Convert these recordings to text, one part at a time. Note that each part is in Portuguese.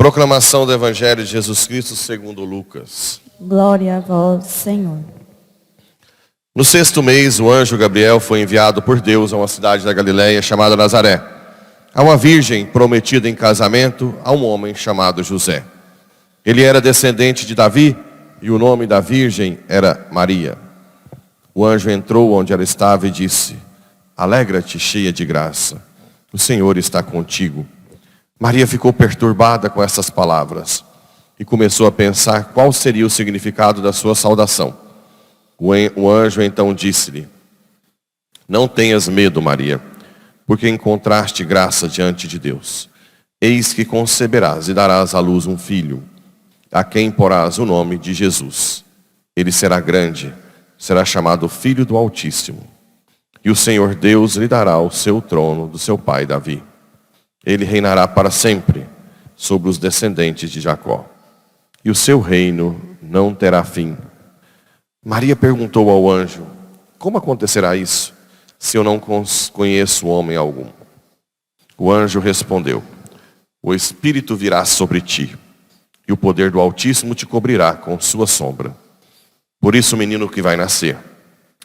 Proclamação do Evangelho de Jesus Cristo segundo Lucas. Glória a vós, Senhor. No 6º mês, o anjo Gabriel foi enviado por Deus a uma cidade da Galileia chamada Nazaré, a uma virgem prometida em casamento a um homem chamado José. Ele era descendente de Davi e o nome da virgem era Maria. O anjo entrou onde ela estava e disse: Alegra-te, cheia de graça, o Senhor está contigo. Maria ficou perturbada com essas palavras e começou a pensar qual seria o significado da sua saudação. O anjo então disse-lhe: Não tenhas medo, Maria, porque encontraste graça diante de Deus. Eis que conceberás e darás à luz um filho, a quem porás o nome de Jesus. Ele será grande, será chamado Filho do Altíssimo. E o Senhor Deus lhe dará o seu trono do seu pai Davi. Ele reinará para sempre sobre os descendentes de Jacó. E o seu reino não terá fim. Maria perguntou ao anjo: Como acontecerá isso, se eu não conheço homem algum? O anjo respondeu: O Espírito virá sobre ti, e o poder do Altíssimo te cobrirá com sua sombra. Por isso o menino que vai nascer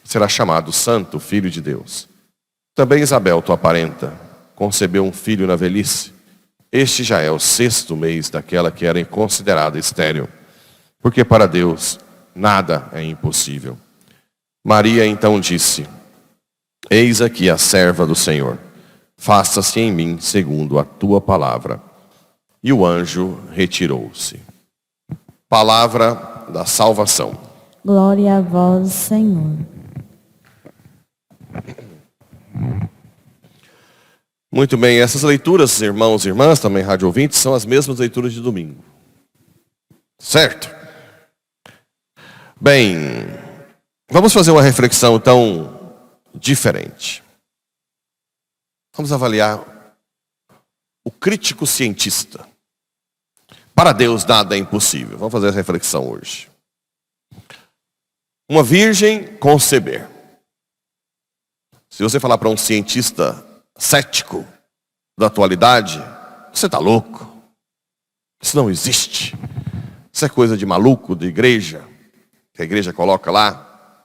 será chamado Santo, Filho de Deus. Também Isabel, tua parenta, concebeu um filho na velhice. Este já é o 6º mês daquela que era considerada estéril, porque para Deus nada é impossível. Maria então disse: Eis aqui a serva do Senhor, faça-se em mim segundo a tua palavra. E o anjo retirou-se. Palavra da salvação. Glória a vós, Senhor. Muito bem, essas leituras, irmãos e irmãs, também rádio ouvintes, são as mesmas leituras de domingo. Certo? Bem, vamos fazer uma reflexão então diferente. Vamos avaliar o crítico cientista. Para Deus nada é impossível. Vamos fazer essa reflexão hoje. Uma virgem conceber. Se você falar para um cientista cético da atualidade, você está louco. Isso não existe. Isso é coisa de maluco, de igreja, que a igreja coloca lá.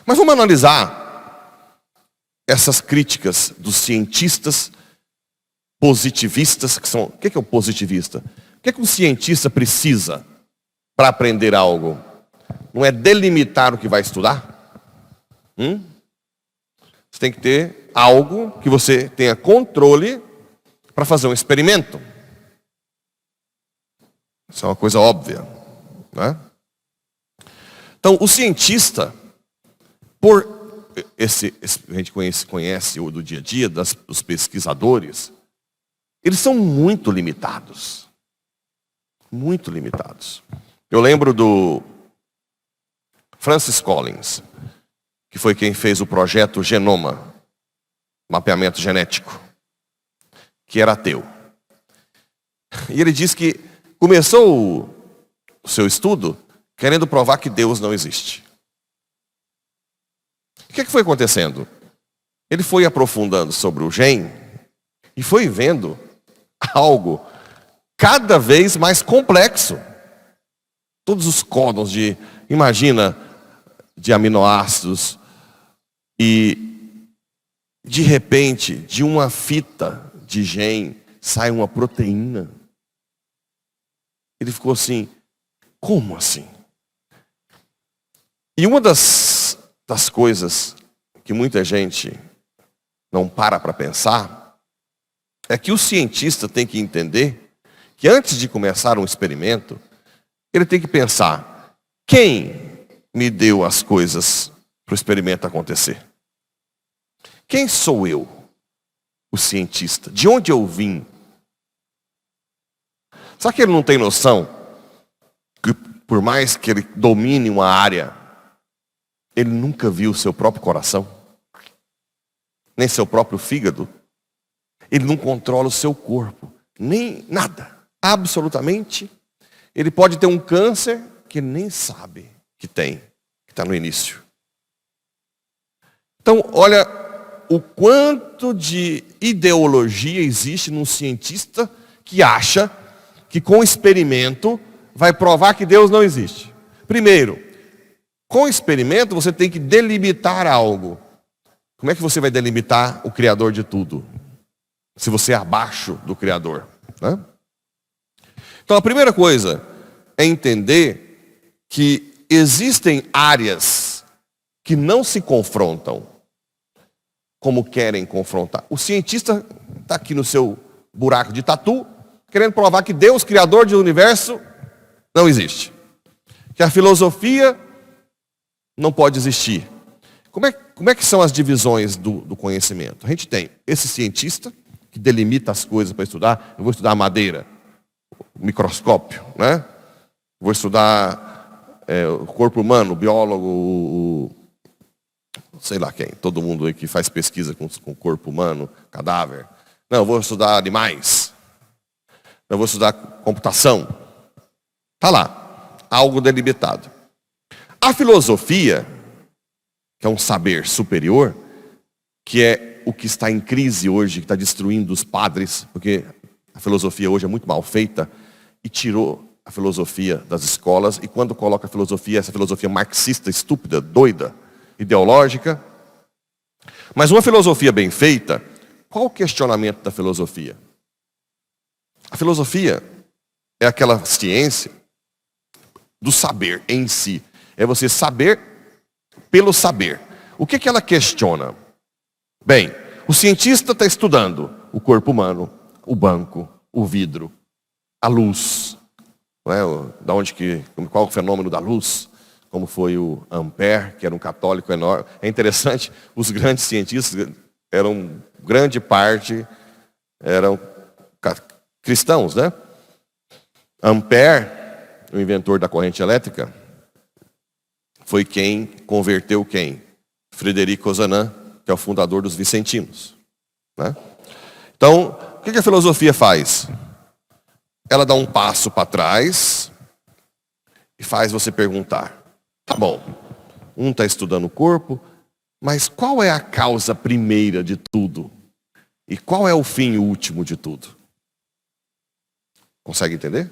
Mas vamos analisar essas críticas dos cientistas positivistas, que são... O que é o positivista? O que um cientista precisa para aprender algo? Não é delimitar o que vai estudar? Você tem que ter algo que você tenha controle para fazer um experimento. Isso é uma coisa óbvia, né? Então, o cientista, a gente conhece o do dia a dia, dos pesquisadores, eles são muito limitados. Muito limitados. Eu lembro do Francis Collins, que foi quem fez o projeto Genoma, mapeamento genético, que era ateu. E ele diz que começou o seu estudo querendo provar que Deus não existe. O que foi acontecendo? Ele foi aprofundando sobre o gene e foi vendo algo cada vez mais complexo. Todos os códons de aminoácidos, e de repente, de uma fita de gene, sai uma proteína. Ele ficou assim: como assim? E uma das coisas que muita gente não para pensar é que o cientista tem que entender que antes de começar um experimento, ele tem que pensar: quem me deu as coisas para o experimento acontecer? Quem sou eu, o cientista? De onde eu vim? Será que ele não tem noção que, por mais que ele domine uma área, ele nunca viu o seu próprio coração? Nem seu próprio fígado? Ele não controla o seu corpo, nem nada, absolutamente. Ele pode ter um câncer que ele nem sabe que tem, que está no início. Então, olha o quanto de ideologia existe num cientista que acha que com experimento vai provar que Deus não existe. Primeiro, com experimento você tem que delimitar algo. Como é que você vai delimitar o Criador de tudo? Se você é abaixo do Criador, né? Então a primeira coisa é entender que existem áreas que não se confrontam como querem confrontar. O cientista está aqui no seu buraco de tatu, querendo provar que Deus, Criador do universo, não existe. Que a filosofia não pode existir. Como é que são as divisões do conhecimento? A gente tem esse cientista que delimita as coisas para estudar. Eu vou estudar madeira, o microscópio, né? Vou estudar o corpo humano, o biólogo, sei lá quem, todo mundo aí que faz pesquisa com o corpo humano, cadáver. Não, eu vou estudar animais. Eu vou estudar computação. Está lá, algo delimitado. A filosofia, que é um saber superior, que é o que está em crise hoje, que está destruindo os padres, porque a filosofia hoje é muito mal feita, e tirou a filosofia das escolas, e quando coloca a filosofia, essa filosofia marxista, estúpida, doida, ideológica. Mas uma filosofia bem feita, qual o questionamento da filosofia? A filosofia é aquela ciência do saber em si. É você saber pelo saber. O que ela questiona? Bem, o cientista está estudando o corpo humano, o banco, o vidro, a luz. Não é? Qual o fenômeno da luz? Como foi o Ampère, que era um católico enorme. É interessante, os grandes cientistas grande parte eram cristãos, né? Ampère, o inventor da corrente elétrica, foi quem converteu quem? Frederico Ozanam, que é o fundador dos vicentinos, né? Então, o que a filosofia faz? Ela dá um passo para trás e faz você perguntar. Tá bom, um está estudando o corpo, mas qual é a causa primeira de tudo? E qual é o fim último de tudo? Consegue entender?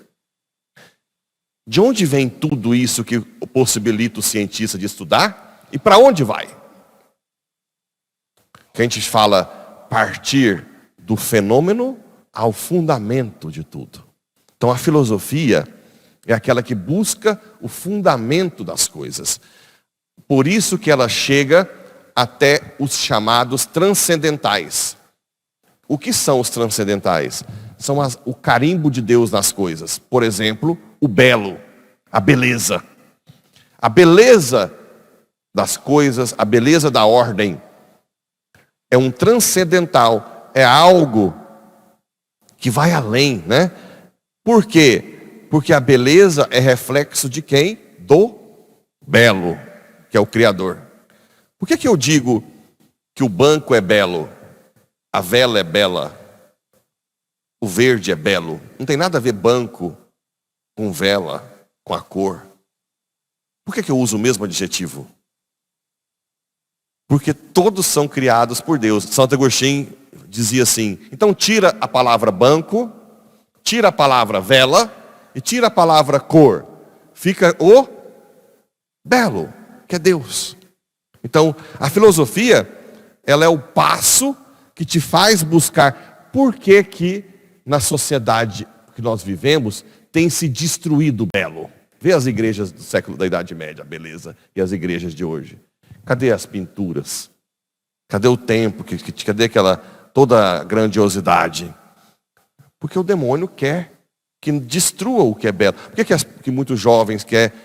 De onde vem tudo isso que possibilita o cientista de estudar? E para onde vai? Que a gente fala partir do fenômeno ao fundamento de tudo. Então a filosofia é aquela que busca o fundamento das coisas. Por isso que ela chega até os chamados transcendentais. O que são os transcendentais? São o carimbo de Deus nas coisas. Por exemplo, o belo, a beleza. A beleza das coisas, a beleza da ordem, é um transcendental, é algo que vai além, né? Por quê? Porque a beleza é reflexo de quem? Do belo, que é o Criador. Por que eu digo que o banco é belo, a vela é bela, o verde é belo? Não tem nada a ver banco com vela, com a cor. Por que eu uso o mesmo adjetivo? Porque todos são criados por Deus. Santo Agostinho dizia assim, então tira a palavra banco, tira a palavra vela e tira a palavra cor. Fica o belo, que é Deus. Então, a filosofia, ela é o passo que te faz buscar por que na sociedade que nós vivemos tem se destruído o belo. Vê as igrejas do século da Idade Média, a beleza, e as igrejas de hoje. Cadê as pinturas? Cadê o tempo? Cadê toda a grandiosidade? Porque o demônio quer que destrua o que é belo. Por que muitos jovens querem?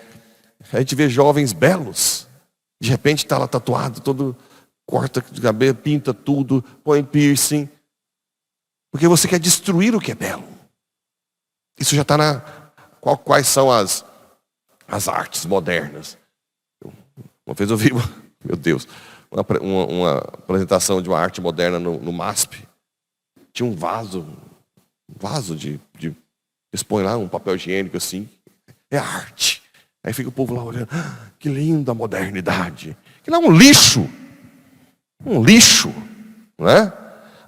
A gente vê jovens belos. De repente está lá tatuado, todo corta de cabelo, pinta tudo, põe piercing. Porque você quer destruir o que é belo. Isso já está quais são as artes modernas. Uma vez eu vi, meu Deus, uma apresentação de uma arte moderna no MASP. Tinha um vaso de expõe lá um papel higiênico assim. É arte. Aí fica o povo lá olhando, que linda a modernidade. Que lá é um lixo. Um lixo, não é?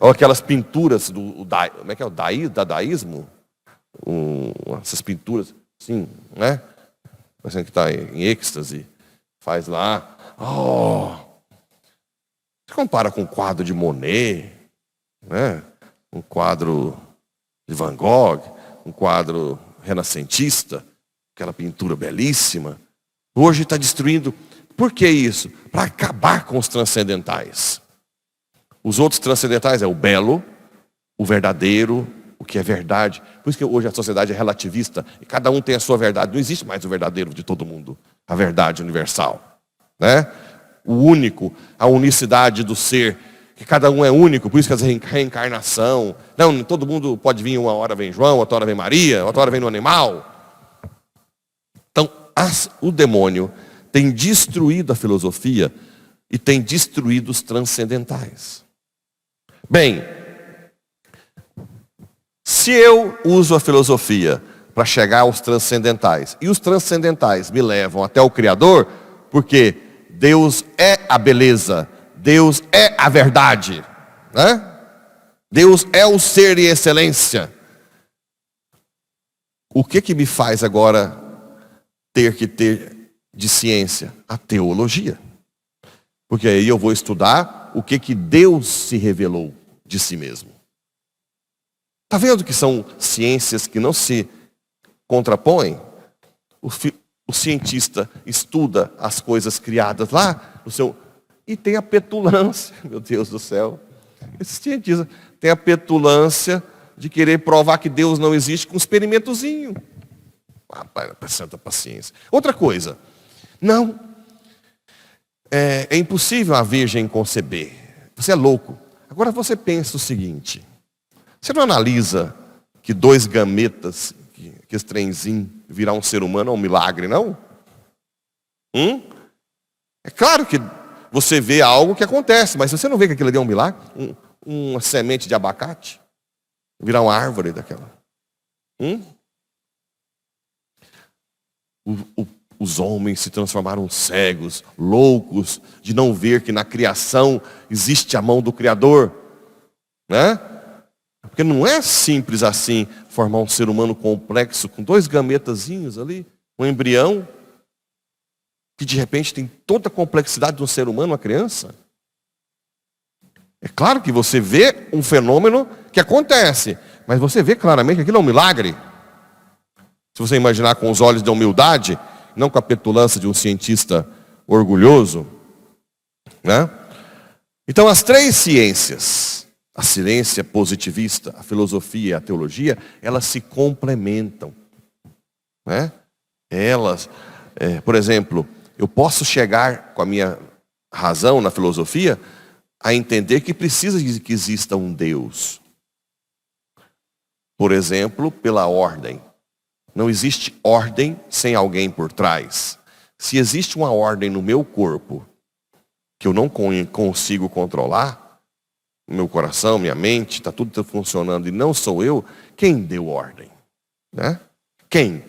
Ou aquelas pinturas como é que é o dadaísmo? essas pinturas, assim, né? Parecendo que está em êxtase, faz lá. Você compara com um quadro de Monet, né? Um quadro de Van Gogh, um quadro renascentista, aquela pintura belíssima. Hoje está destruindo. Por que isso? Para acabar com os transcendentais. Os outros transcendentais é o belo, o verdadeiro, o que é verdade. Por isso que hoje a sociedade é relativista e cada um tem a sua verdade. Não existe mais o verdadeiro de todo mundo, a verdade universal, né? O único, a unicidade do ser, que cada um é único. Por isso que a reencarnação. Não, todo mundo pode vir, uma hora vem João, outra hora vem Maria, outra hora vem no animal. Então, o demônio tem destruído a filosofia e tem destruído os transcendentais. Bem, se eu uso a filosofia para chegar aos transcendentais, e os transcendentais me levam até o Criador, porque Deus é a beleza, Deus é a verdade, né? Deus é o ser e excelência. O que me faz agora ter que ter de ciência? A teologia. Porque aí eu vou estudar o que Deus se revelou de si mesmo. Está vendo que são ciências que não se contrapõem? O cientista estuda as coisas criadas lá no seu... E tem a petulância, meu Deus do céu. Esse cientista tem a petulância de querer provar que Deus não existe com um experimentozinho. Santa paciência. Outra coisa. Não. É impossível a virgem conceber. Você é louco. Agora você pensa o seguinte. Você não analisa que 2 gametas, que esse trenzinho virar um ser humano é um milagre, não? É claro que você vê algo que acontece, mas você não vê que aquilo ali é um milagre? Uma semente de abacate virar uma árvore daquela. Os homens se transformaram cegos, loucos, de não ver que na criação existe a mão do Criador, né? Porque não é simples assim formar um ser humano complexo com 2 gametazinhos ali, um embrião, que de repente tem toda a complexidade de um ser humano, uma criança. É claro que você vê um fenômeno que acontece, mas você vê claramente que aquilo é um milagre. Se você imaginar com os olhos da humildade, não com a petulância de um cientista orgulhoso, né? Então as 3 ciências, a ciência positivista, a filosofia e a teologia, elas se complementam, né? Elas, por exemplo, eu posso chegar com a minha razão na filosofia a entender que precisa que exista um Deus. Por exemplo, pela ordem. Não existe ordem sem alguém por trás. Se existe uma ordem no meu corpo que eu não consigo controlar, meu coração, minha mente, está tudo funcionando e não sou eu, quem deu ordem? Né? Quem?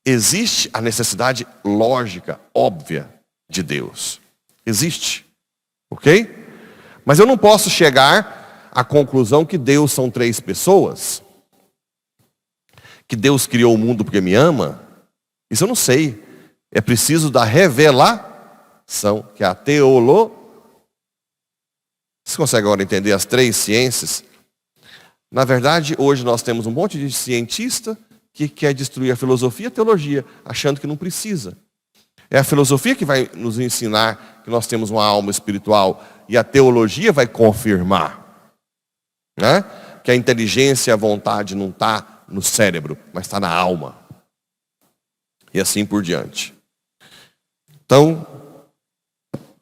Existe a necessidade lógica, óbvia de Deus. Existe. Ok? Mas eu não posso chegar à conclusão que Deus são 3 pessoas. Que Deus criou o mundo porque me ama. Isso eu não sei. É preciso da revelação, que é a teologia. Você consegue agora entender as 3 ciências? Na verdade, hoje nós temos um monte de cientista que quer destruir a filosofia e a teologia, achando que não precisa. É a filosofia que vai nos ensinar que nós temos uma alma espiritual e a teologia vai confirmar, né? Que a inteligência e a vontade não está no cérebro, mas está na alma. E assim por diante. Então,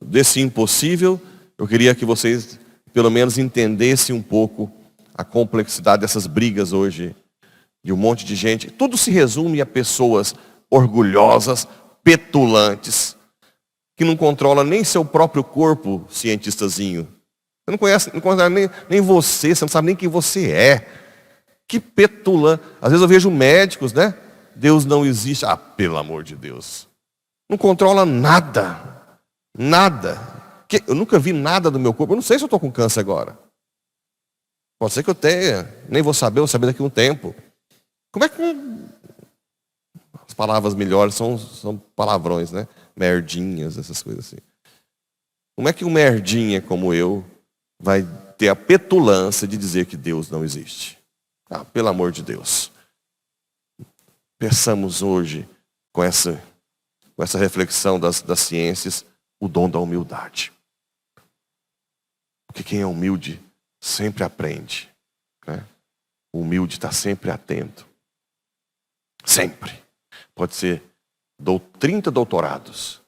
desse impossível, eu queria que vocês pelo menos entendessem um pouco a complexidade dessas brigas hoje de um monte de gente. Tudo se resume a pessoas orgulhosas, petulantes, que não controla nem seu próprio corpo, cientistazinho. Você não conhece nem você, você não sabe nem quem você é. Que petulante. Às vezes eu vejo médicos, né? Deus não existe. Ah, pelo amor de Deus. Não controla nada. Nada. Eu nunca vi nada do meu corpo. Eu não sei se eu estou com câncer agora. Pode ser que eu tenha. Nem vou saber daqui a um tempo. Como é que as palavras melhores são palavrões, né? Merdinhas, essas coisas assim. Como é que um merdinha como eu vai ter a petulância de dizer que Deus não existe? Ah, pelo amor de Deus. Peçamos hoje, com essa reflexão das ciências, o dom da humildade. Porque quem é humilde sempre aprende, né? O humilde está sempre atento. Sempre. Pode ser 30 doutorados,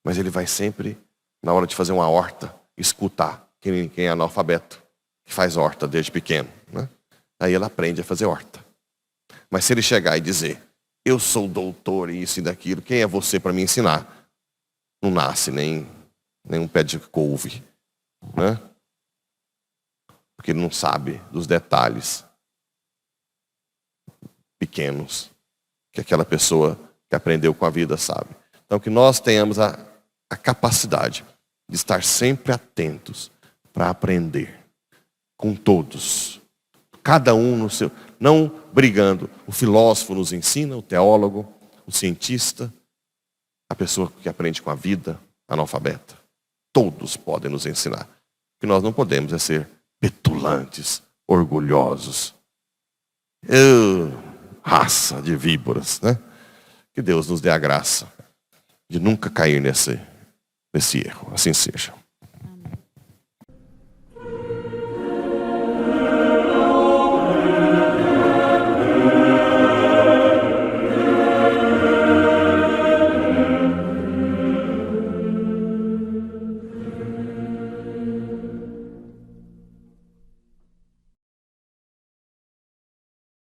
mas ele vai sempre, na hora de fazer uma horta, escutar quem é analfabeto, que faz horta desde pequeno, né? Aí ele aprende a fazer horta. Mas se ele chegar e dizer, eu sou doutor e isso e daquilo, quem é você para me ensinar? Não nasce nem um pé de couve, né? Porque ele não sabe dos detalhes pequenos que aquela pessoa que aprendeu com a vida sabe. Então que nós tenhamos a capacidade de estar sempre atentos para aprender com todos. Cada um no seu, não brigando. O filósofo nos ensina, o teólogo, o cientista, a pessoa que aprende com a vida, analfabeta. Todos podem nos ensinar. O que nós não podemos é ser petulantes, orgulhosos. Raça de víboras, né? Que Deus nos dê a graça de nunca cair nesse erro. Assim seja.